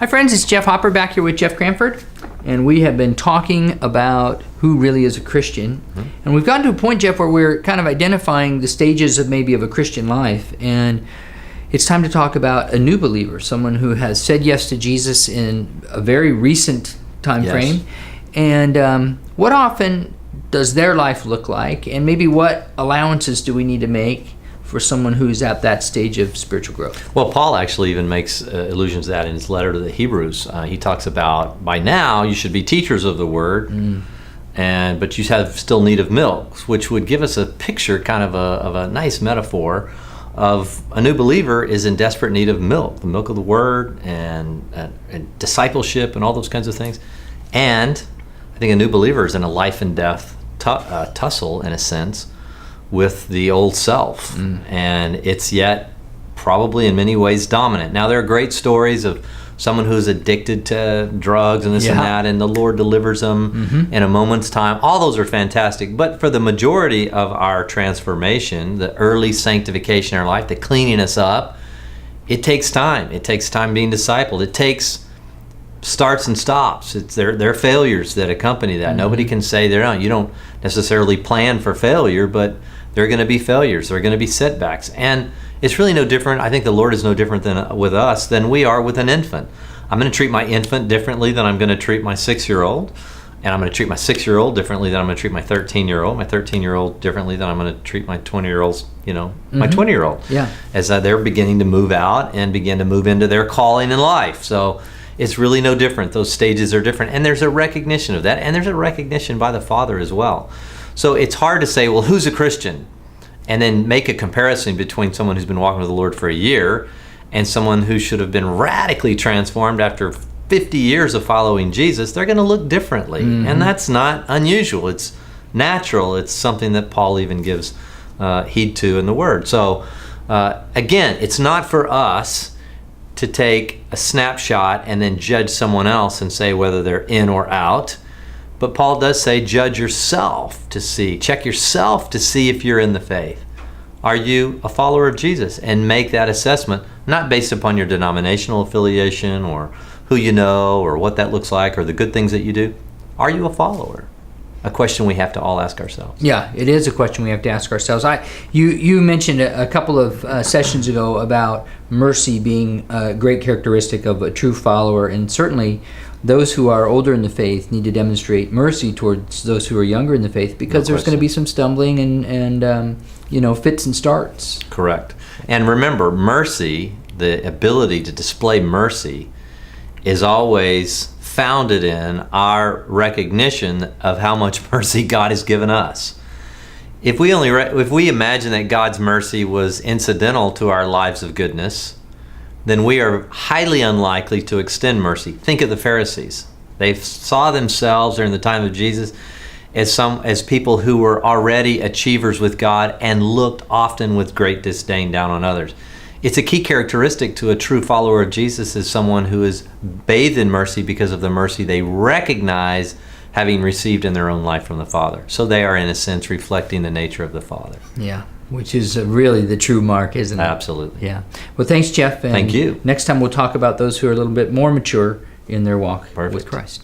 Hi friends, it's Jeff Hopper back here with Jeff Cranford, and we have been talking about who really is a Christian. And we've gotten to a point, Jeff, where we're kind of identifying the stages of maybe of a Christian life, and it's time to talk about a new believer, someone who has said yes to Jesus in a very recent time frame. And what often does their life look like, and maybe what allowances do we need to make for someone who's at that stage of spiritual growth? Well, Paul actually even makes allusions to that in his letter to the Hebrews. He talks about, by now you should be teachers of the word, but you have still need of milk, which would give us a picture, kind of a nice metaphor of a new believer is in desperate need of milk, the milk of the word and discipleship and all those kinds of things. And I think a new believer is in a life and death tussle, in a sense, with the old self, and it's yet probably in many ways dominant. Now, there are great stories of someone who's addicted to drugs and this and that, and the Lord delivers them in a moment's time. All those are fantastic, but for the majority of our transformation, the early sanctification in our life, the cleaning us up, it takes time. It takes time being discipled. It takes starts and stops. There are failures that accompany that. Nobody can say you don't necessarily plan for failure, but there are going to be failures. There are going to be setbacks. And it's really no different. I think the Lord is no different with us than we are with an infant. I'm going to treat my infant differently than I'm going to treat my 6-year-old. And I'm going to treat my 6-year-old differently than I'm going to treat my 13-year-old. My 13-year-old differently than I'm going to treat my 20-year-old's, my 20-year-old. Yeah. As they're beginning to move out and begin to move into their calling in life. So it's really no different. Those stages are different. And there's a recognition of that. And there's a recognition by the Father as well. So it's hard to say, well, who's a Christian? And then make a comparison between someone who's been walking with the Lord for a year and someone who should have been radically transformed after 50 years of following Jesus. They're going to look differently. And that's not unusual. It's natural. It's something that Paul even gives heed to in the Word. So again, it's not for us to take a snapshot and then judge someone else and say whether they're in or out. But Paul does say, judge yourself to see, check yourself to see if you're in the faith. Are you a follower of Jesus? And make that assessment, not based upon your denominational affiliation or who you know or what that looks like or the good things that you do. Are you a follower? A question we have to all ask ourselves. Yeah, it is a question we have to ask ourselves. You mentioned a couple of sessions ago about mercy being a great characteristic of a true follower, and certainly those who are older in the faith need to demonstrate mercy towards those who are younger in the faith, because there's going to be some stumbling and fits and starts. Correct. And remember, mercy, the ability to display mercy, is always founded in our recognition of how much mercy God has given us. If we imagine that God's mercy was incidental to our lives of goodness, then we are highly unlikely to extend mercy. Think of the Pharisees. They saw themselves during the time of Jesus as people who were already achievers with God and looked often with great disdain down on others. It's a key characteristic to a true follower of Jesus is someone who is bathed in mercy because of the mercy they recognize having received in their own life from the Father. So they are, in a sense, reflecting the nature of the Father. Yeah, which is really the true mark, isn't it? Absolutely. Yeah. Well, thanks, Jeff. And thank you. Next time we'll talk about those who are a little bit more mature in their walk with Christ.